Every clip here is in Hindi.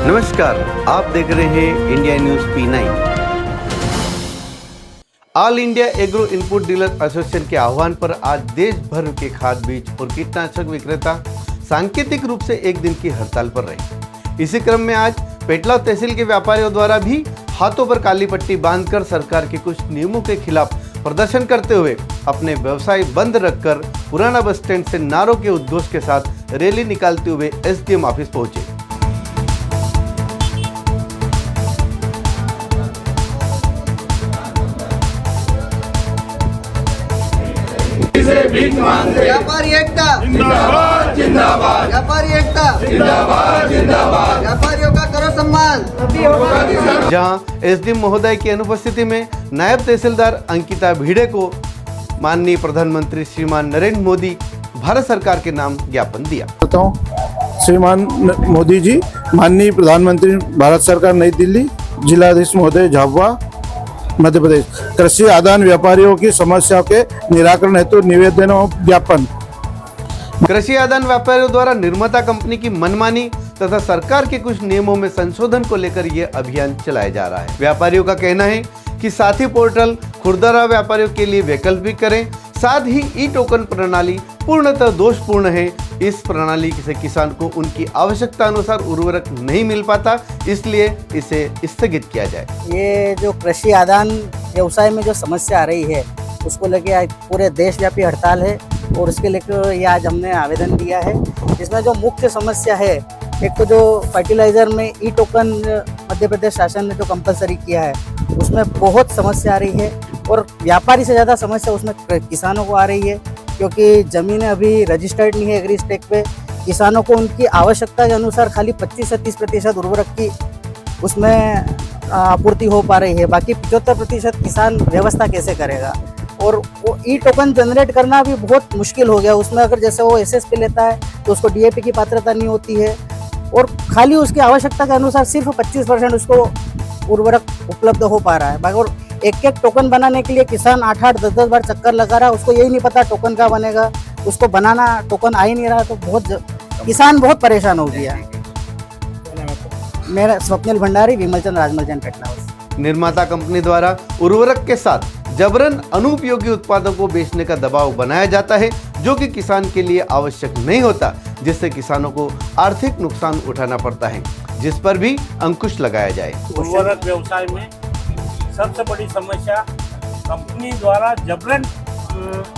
नमस्कार, आप देख रहे हैं India news P9। All India agro input dealer association के आह्वान पर आज देश भर के खाद बीज और कीटनाशक विक्रेता सांकेतिक रूप से एक दिन की हड़ताल पर रहे। इसी क्रम में आज पेटलाद तहसील के व्यापारियों द्वारा भी हाथों पर काली पट्टी बांधकर सरकार के कुछ नियमों के खिलाफ प्रदर्शन करते हुए अपने व्यवसाय बंद रखकर पुराना बस स्टैंड से नारों के उद्घोष के साथ रैली निकालते हुए SDM ऑफिस पहुंचे। व्यापारी एकता जिंदाबाद जिंदाबाद, व्यापारी एकता जिंदाबाद जिंदाबाद। व्यापारियों का करो सम्मान। जहां SDM महोदय की अनुपस्थिति में नायब तहसीलदार अंकिता भिड़े को माननीय प्रधानमंत्री श्रीमान नरेंद्र मोदी भारत सरकार के नाम ज्ञापन दिया। श्रीमान मोदी जी, माननीय प्रधानमंत्री भारत सरकार, नई दिल्ली, जिलाधीश महोदय झाबुआ, मध्य प्रदेश। कृषि आदान व्यापारियों की समस्याओं के निराकरण हेतु निवेदन और ज्ञापन। कृषि आदान व्यापारियों द्वारा निर्माता कंपनी की मनमानी तथा सरकार के कुछ नियमों में संशोधन को लेकर यह अभियान चलाया जा रहा है। व्यापारियों का कहना है कि साथी पोर्टल खुदरा व्यापारियों के लिए वैकल्पिक करें। साथ ही ई टोकन प्रणाली पूर्णतः दोषपूर्ण है। इस प्रणाली से किसान को उनकी आवश्यकता अनुसार उर्वरक नहीं मिल पाता, इसलिए इसे स्थगित किया जाए। ये जो कृषि आदान व्यवसाय में जो समस्या आ रही है उसको लेके आज पूरे देशव्यापी हड़ताल है और उसके लेकर ये आज हमने आवेदन दिया है। इसमें जो मुख्य समस्या है, एक तो जो फर्टिलाइजर में ई टोकन मध्य प्रदेश शासन ने जो कंपलसरी किया है उसमें बहुत समस्या आ रही है और व्यापारी से ज़्यादा समस्या उसमें किसानों को आ रही है, क्योंकि ज़मीनें अभी रजिस्टर्ड नहीं है एग्री स्टेक पे। किसानों को उनकी आवश्यकता के अनुसार खाली 25 से 30% उर्वरक की उसमें आपूर्ति हो पा रही है। बाकी 75% किसान व्यवस्था कैसे करेगा। और वो ई टोकन जनरेट करना भी बहुत मुश्किल हो गया। उसमें अगर जैसे वो SSP लेता है तो उसको DAP की पात्रता नहीं होती है और खाली उसकी आवश्यकता के अनुसार सिर्फ 25% उसको उर्वरक उपलब्ध हो पा रहा है। बाकी और एक टोकन बनाने के लिए किसान 8-8, 10-10 बार चक्कर लगा रहा है। उसको यही नहीं पता टोकन कहाँ बनेगा, उसको बनाना टोकन आ ही नहीं रहा, तो किसान बहुत परेशान हो गया। मेरा स्वप्निल भंडारी, विमलचंद राजमलचंद पेटलाद। निर्माता कंपनी द्वारा उर्वरक के साथ जबरन अनुपयोगी उत्पादों को बेचने का दबाव बनाया जाता है, जो कि किसान के लिए आवश्यक नहीं होता, जिससे किसानों को आर्थिक नुकसान उठाना पड़ता है, जिस पर भी अंकुश लगाया जाए। उर्वरक व्यवसाय में सबसे बड़ी समस्या कंपनी द्वारा जबरन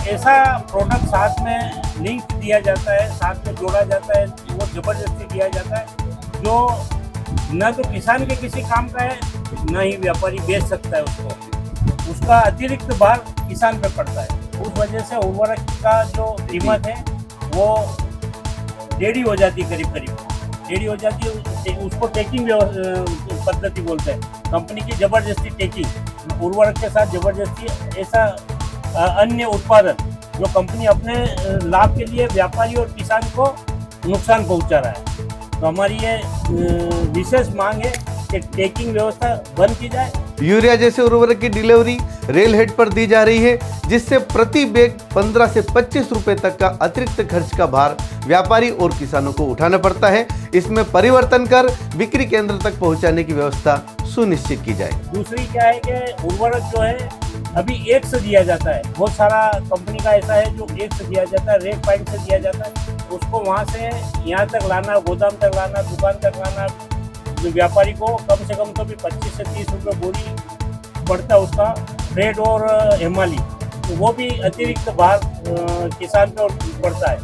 ऐसा प्रोडक्ट साथ में लिंक दिया जाता है, साथ में जोड़ा जाता है, वो जबरदस्ती दिया जाता है, जो न तो किसान के किसी काम का है, न ही व्यापारी बेच सकता है उसको। उसका अतिरिक्त भार किसान पे पड़ता है। उस वजह से उर्वरक का जो कीमत है वो टेढ़ी हो जाती है, करीब टेढ़ी हो जाती है। उसको टेकिंग पद्धति बोलते हैं। कंपनी की जबरदस्ती टेकिंग, उर्वरक के साथ जबरदस्ती ऐसा अन्य उत्पादन जो कंपनी अपने लाभ के लिए व्यापारी और किसान को नुकसान पहुंचा रहा है। तो हमारी ये विशेष मांग है कि टेकिंग व्यवस्था बंद की जाए। यूरिया जैसे उर्वरक की डिलीवरी रेल हेड पर दी जा रही है, जिससे प्रति बैग 15 से 25 रुपए तक का अतिरिक्त खर्च का भार व्यापारी और किसानों को उठाना पड़ता है। इसमें परिवर्तन कर बिक्री केंद्र तक पहुंचाने की व्यवस्था सुनिश्चित की जाए। दूसरी क्या है कि उर्वरक जो है अभी एक से दिया जाता है। बहुत सारा कंपनी का ऐसा है जो एक से दिया जाता है, रेक पॉइंट से दिया जाता है। उसको वहाँ से यहाँ तक लाना, गोदाम तक लाना, दुकान तक लाना, व्यापारी को कम से कम तो भी 25 से 30 रुपये बोरी पड़ता है उसका रेट और हेमाली, तो वो भी अतिरिक्त भार किसान पे पड़ता है।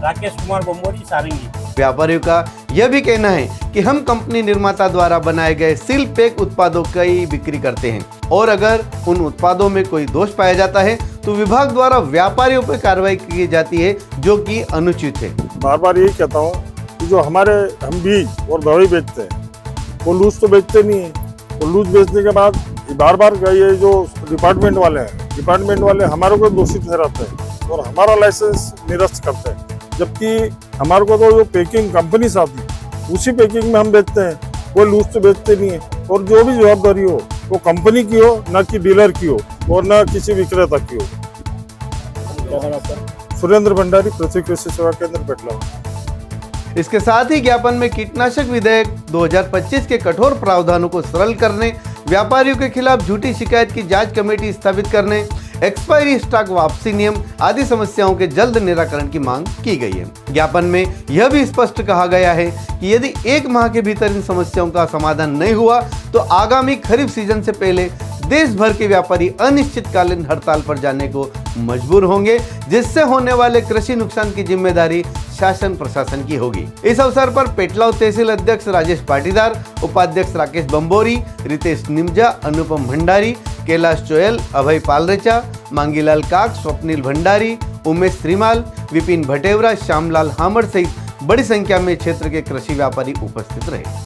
राकेश कुमार बम्बोरी, सारंगी। व्यापारियों का यह भी कहना है कि हम कंपनी निर्माता द्वारा बनाए गए सील पैक उत्पादों की बिक्री करते हैं और अगर उन उत्पादों में कोई दोष पाया जाता है तो विभाग द्वारा व्यापारियों पर कार्रवाई की जाती है, जो कि अनुचित है। बार बार यही कहता हूँ कि जो हम बीज और दवाई बेचते हैं वो लूज तो बेचते नहीं है। वो लूज बेचने के बाद बार बार ये जो डिपार्टमेंट वाले हमारे को दोषी ठहराते हैं और हमारा लाइसेंस निरस्त करते हैं, जबकि हमारे को तो जो पैकिंग कंपनी आती है उसी पैकिंग में हम बेचते हैं, वो लूज तो बेचते नहीं है। और जो भी जवाबदारी हो वो कंपनी की हो, न कि डीलर की हो और न किसी विक्रेता की हो। सुरेंद्र भंडारी, पृथ्वी कृषि सेवा केंद्र पेटलाद। इसके साथ ही ज्ञापन में कीटनाशक विधेयक 2025 के कठोर प्रावधानों को सरल करने, व्यापारियों के खिलाफ झूठी शिकायत की जांच कमेटी स्थापित करने, एक्सपायरी स्टॉक वापसी नियम आदि समस्याओं के जल्द निराकरण की मांग की गई है। ज्ञापन में यह भी स्पष्ट कहा गया है कि यदि 1 माह के भीतर इन समस्याओं का समाधान नहीं हुआ तो आगामी खरीफ सीजन से पहले देश भर के व्यापारी अनिश्चितकालीन हड़ताल पर जाने को मजबूर होंगे, जिससे होने वाले कृषि नुकसान की जिम्मेदारी शासन प्रशासन की होगी। इस अवसर पर पेटलाव तहसील अध्यक्ष राजेश पाटीदार, उपाध्यक्ष राकेश बंबोरी, रितेश निमजा, अनुपम भंडारी, कैलाश चोयल, अभय पालरेचा, मांगीलाल काक, स्वप्निल भंडारी, उमेश श्रीमाल, विपिन भटेवरा, श्यामलाल हामड़ सहित बड़ी संख्या में क्षेत्र के कृषि व्यापारी उपस्थित रहे।